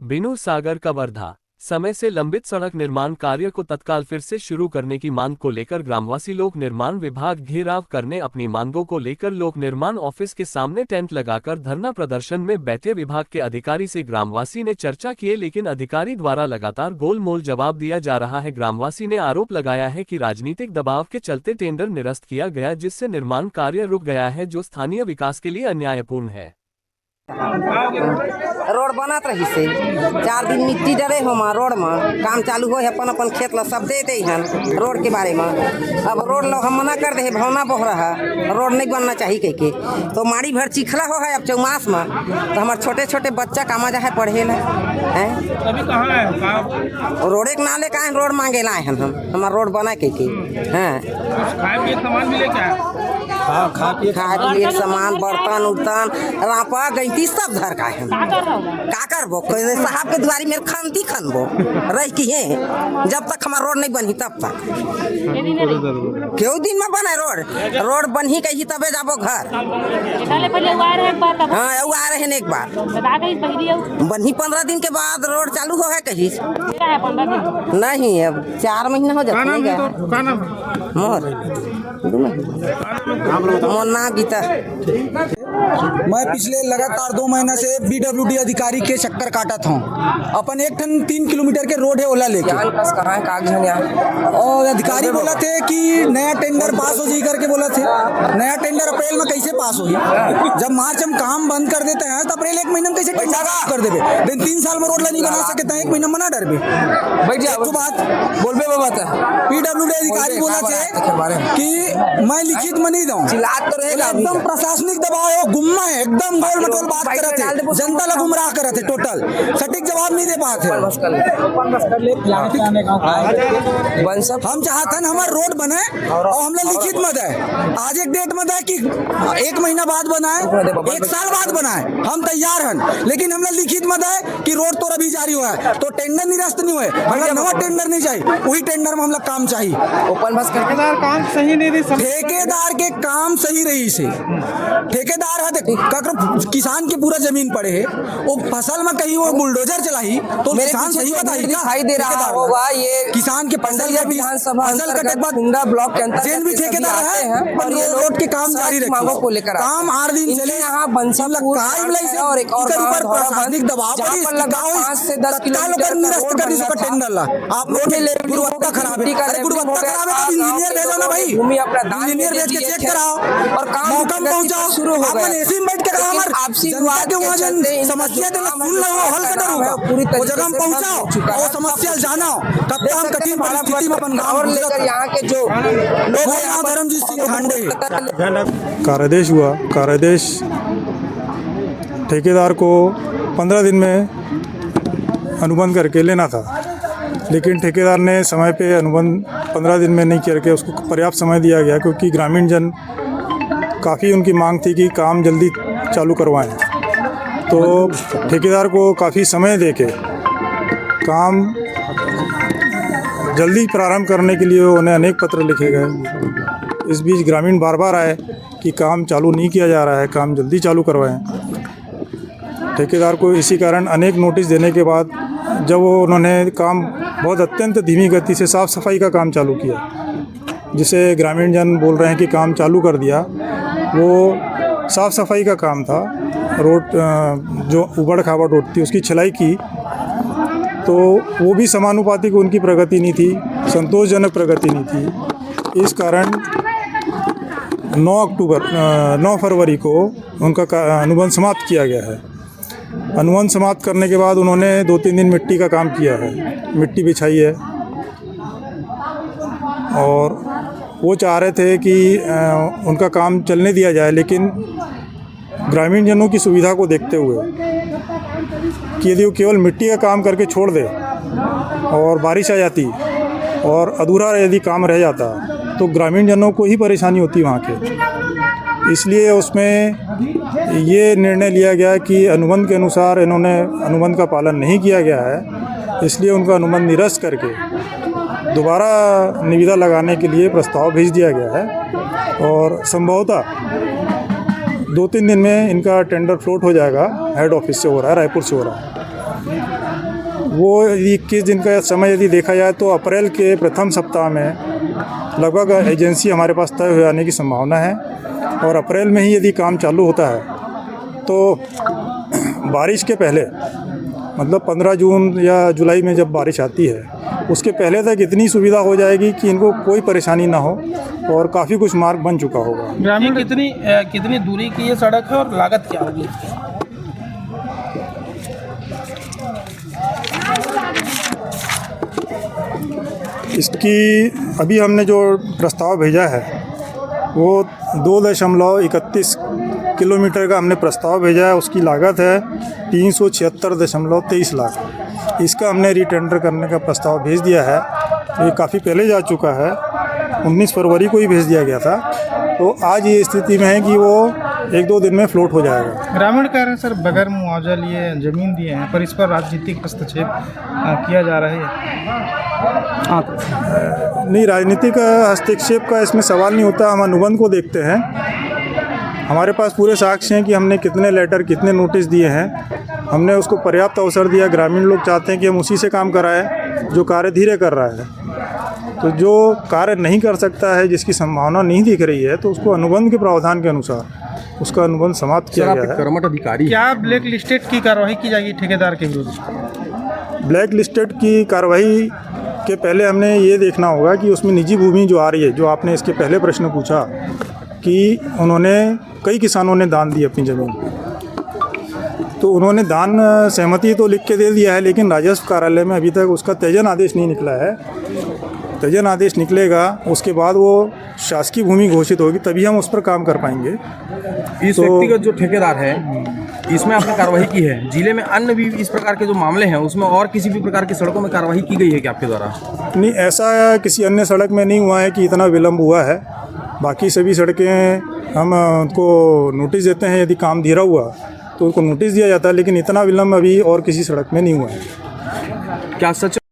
बिनू सागर का वर्धा। समय से लंबित सड़क निर्माण कार्य को तत्काल फिर से शुरू करने की मांग को लेकर ग्रामवासी लोक निर्माण विभाग घेराव करने अपनी मांगों को लेकर लोक निर्माण ऑफिस के सामने टेंट लगाकर धरना प्रदर्शन में बैठे विभाग के अधिकारी से ग्रामवासी ने चर्चा किए, लेकिन अधिकारी द्वारा लगातार गोलमोल जवाब दिया जा रहा है। ग्रामवासी ने आरोप लगाया है कि राजनीतिक दबाव के चलते टेंडर निरस्त किया गया, जिससे निर्माण कार्य रुक गया है, जो स्थानीय विकास के लिए अन्यायपूर्ण है। रोड बनत रही से 4 दिन मिट्टी डरे हम रोड में काम चालू हो अपन अपन खेत ला सब दे दे हन रोड के बारे में। अब रोड लोग हम मना कर दे भावना बह रहा रोड नहीं बनना चाहिए कह के, तो माड़ी भर चिखला हो है अब चौमास में, तो हमारे छोटे छोटे बच्चा कामा जा है पढ़े ला अभी कहाँ है रोड एक नाले का रोड मांगे लाए हन हम हमारा रोड बना के खाए पिए सामान मिले क्या? खाए पिए सामान बर्तन उर्तन रापा गईती सब घर का है का करबो साहब के दुआरी में खानती खानबो रह की है जब तक हमारा रोड नहीं बनी तब तक क्यों दिन में बने रोड बनी कही तबे जाबो घर। हाँ आ रहे एक बार बनी 15 दिन के बाद रोड चालू हो है कही नहीं, अब 4 महीना हो जाता मोर मोना गीता। मैं पिछले लगातार 2 महीना से बीडब्ल्यूडी अधिकारी के चक्कर काटत हूँ। अपन एक टन 3 किलोमीटर के रोड है ओला लेके, और अधिकारी बोला थे कि नया टेंडर पास हो जी करके बोला थे। नया टेंडर अप्रैल में कैसे पास होगी? जब मार्च हम काम बंद कर देते हैं तो अप्रैल 1 महीने में कैसे टेंडर कर देवे? 3 साल में रोड नहीं बना सकते हैं, 1 महीना मना डर भाई तो बात बोलबे बाबा पीडब्ल्यूडी अधिकारी बोला थे कि मैं लिखित में नहीं दूं, एकदम प्रशासनिक दबाव है, गुम्मा है, एकदम गोल मटोल बात करते थे, जनता ला गुमराह करते, टोटल सटीक जवाब नहीं दे पाते। हम चाहते हैं हमारा रोड बने और हम लोग लिखित में दे, आज एक डेट में दे कि 1 महीना बाद बनाए, 1 साल बाद बनाए, हम तैयार हैं, लेकिन हम लोग लिखित में दे कि रोड तो अभी जारी हुआ है, तो टेंडर निरस्त नहीं हुए, हमें नवा टेंडर नहीं चाहिए, वही टेंडर में हम लोग काम चाहिए। ठेकेदार काम सही नहीं रही, ठेकेदार के काम सही रही से ठेकेदार है किसान के पूरा जमीन पड़े है, वो फसल में कहीं वो बुलडोजर चलाई तो किसान सही बताइए दिखाई दे रहा होगा ये किसान के फसल का फसल कटे बाद ब्लॉक के अंदर जेल भी ठेकेदार है और ये रोड के काम जारी रखे को लेकर काम 8 दिन चले यहाँ बंसीपुर और एक और प्रशासनिक दबाव 5 से 10 किलोमीटर निरस्त कर दी टेंडर ला आप लोग गुणवत्ता खराब है, गुणवत्ता खराब है, इंजीनियर भेजो ना भाई, इंजीनियर भेज के चेक कराओ और काम मौका पहुंचाओ शुरू हो गया। ऐसे बैठ के हमार आपसी विवाद के वहां समस्या तो सुन लो हल कर होगा, पूरी वो जगह हम पहुंचाओ और समस्या जानो, तब तक हम कठिन परिस्थिति में अपन गांव लेकर यहां के जो लोग हैं धर्मजीत सिंह खांडे कार्यादेश हुआ। कार्यादेश ठेकेदार को 15 दिन में अनुबंध करके लेना था, लेकिन ठेकेदार ने समय पे अनुबंध 15 दिन में नहीं करके उसको पर्याप्त समय दिया गया, क्योंकि ग्रामीण जन काफ़ी उनकी मांग थी कि काम जल्दी चालू करवाएं। तो ठेकेदार को काफ़ी समय देके काम जल्दी प्रारंभ करने के लिए उन्हें अनेक पत्र लिखे गए। इस बीच ग्रामीण बार बार आए कि काम चालू नहीं किया जा रहा है, काम जल्दी चालू करवाएं। ठेकेदार को इसी कारण अनेक नोटिस देने के बाद जब उन्होंने काम बहुत अत्यंत धीमी गति से साफ़ सफाई का काम चालू किया, जिसे ग्रामीण जन बोल रहे हैं कि काम चालू कर दिया, वो साफ़ सफाई का काम था। रोड जो उबड़ खाबड़ रोड थी उसकी छलाई की, तो वो भी समानुपातिक उनकी प्रगति नहीं थी, संतोषजनक प्रगति नहीं थी। इस कारण 9 फरवरी को उनका अनुबंध समाप्त किया गया है। अनुबंध समाप्त करने के बाद उन्होंने 2-3 दिन मिट्टी का काम किया है, मिट्टी बिछाई है, और वो चाह रहे थे कि उनका काम चलने दिया जाए, लेकिन ग्रामीण जनों की सुविधा को देखते हुए कि यदि वो केवल मिट्टी का काम करके छोड़ दे और बारिश आ जाती और अधूरा यदि काम रह जाता तो ग्रामीण जनों को ही परेशानी होती वहाँ के। इसलिए उसमें ये निर्णय लिया गया कि अनुबंध के अनुसार इन्होंने अनुबंध का पालन नहीं किया गया है, इसलिए उनका अनुबंध निरस्त करके दोबारा निविदा लगाने के लिए प्रस्ताव भेज दिया गया है, और संभवतः 2-3 दिन में इनका टेंडर फ्लोट हो जाएगा। हेड ऑफिस से हो रहा है, रायपुर से हो रहा है। वो यदि 21 दिन का समय यदि देखा जाए तो अप्रैल के प्रथम सप्ताह में लगभग एजेंसी हमारे पास तय हो जाने की संभावना है। और अप्रैल में ही यदि काम चालू होता है तो बारिश के पहले, मतलब 15 जून या जुलाई में जब बारिश आती है उसके पहले तक इतनी सुविधा हो जाएगी कि इनको कोई परेशानी ना हो और काफ़ी कुछ मार्ग बन चुका होगा। ग्रामीण कितनी दूरी की ये सड़क है और लागत क्या होगी? इसकी अभी हमने जो प्रस्ताव भेजा है वो 2.31 किलोमीटर का हमने प्रस्ताव भेजा है। उसकी लागत है 376.23 लाख। इसका हमने रीटेंडर करने का प्रस्ताव भेज दिया है। ये काफ़ी पहले जा चुका है, 19 फरवरी को ही भेज दिया गया था। तो आज ये स्थिति में है कि वो 1-2 दिन में फ्लोट हो जाएगा। ग्रामीण कह रहे हैं सर बगैर मुआवजा लिए ज़मीन दिए हैं पर इस पर राजनीतिक हस्तक्षेप किया जा रहा है। नहीं, राजनीतिक हस्तक्षेप का इसमें सवाल नहीं होता। हम अनुबंध को देखते हैं, हमारे पास पूरे साक्ष्य हैं कि हमने कितने लेटर, कितने नोटिस दिए हैं। हमने उसको पर्याप्त अवसर दिया। ग्रामीण लोग चाहते हैं कि हम उसी से काम कराएं जो कार्य धीरे कर रहा है। तो जो कार्य नहीं कर सकता है, जिसकी संभावना नहीं दिख रही है, तो उसको अनुबंध के प्रावधान के अनुसार उसका अनुबंध समाप्त किया गया है। कर्मठ अधिकारी क्या ब्लैक लिस्टेड की कार्रवाई की जाएगी ठेकेदार के विरुद्ध? ब्लैक लिस्टेड की कार्रवाई के पहले हमने ये देखना होगा कि उसमें निजी भूमि जो आ रही है, जो आपने इसके पहले प्रश्न पूछा कि उन्होंने, कई किसानों ने दान दी अपनी ज़मीन, तो उन्होंने दान सहमति तो लिख के दे दिया है, लेकिन राजस्व कार्यालय में अभी तक उसका त्यजन आदेश नहीं निकला है। त्यजन आदेश निकलेगा, उसके बाद वो शासकीय भूमि घोषित होगी, तभी हम उस पर काम कर पाएंगे। इस व्यक्तिगत जो ठेकेदार है इसमें आपने कार्रवाई की है। जिले में अन्य भी इस प्रकार के जो मामले हैं उसमें और किसी भी प्रकार की सड़कों में कार्रवाई की गई है क्या आपके द्वारा? नहीं, ऐसा किसी अन्य सड़क में नहीं हुआ है कि इतना विलम्ब हुआ है। बाकी सभी सड़कें हम उनको नोटिस देते हैं, यदि काम धीरा हुआ तो उनको नोटिस दिया जाता है, लेकिन इतना विलम्ब अभी और किसी सड़क में नहीं हुआ है। क्या सच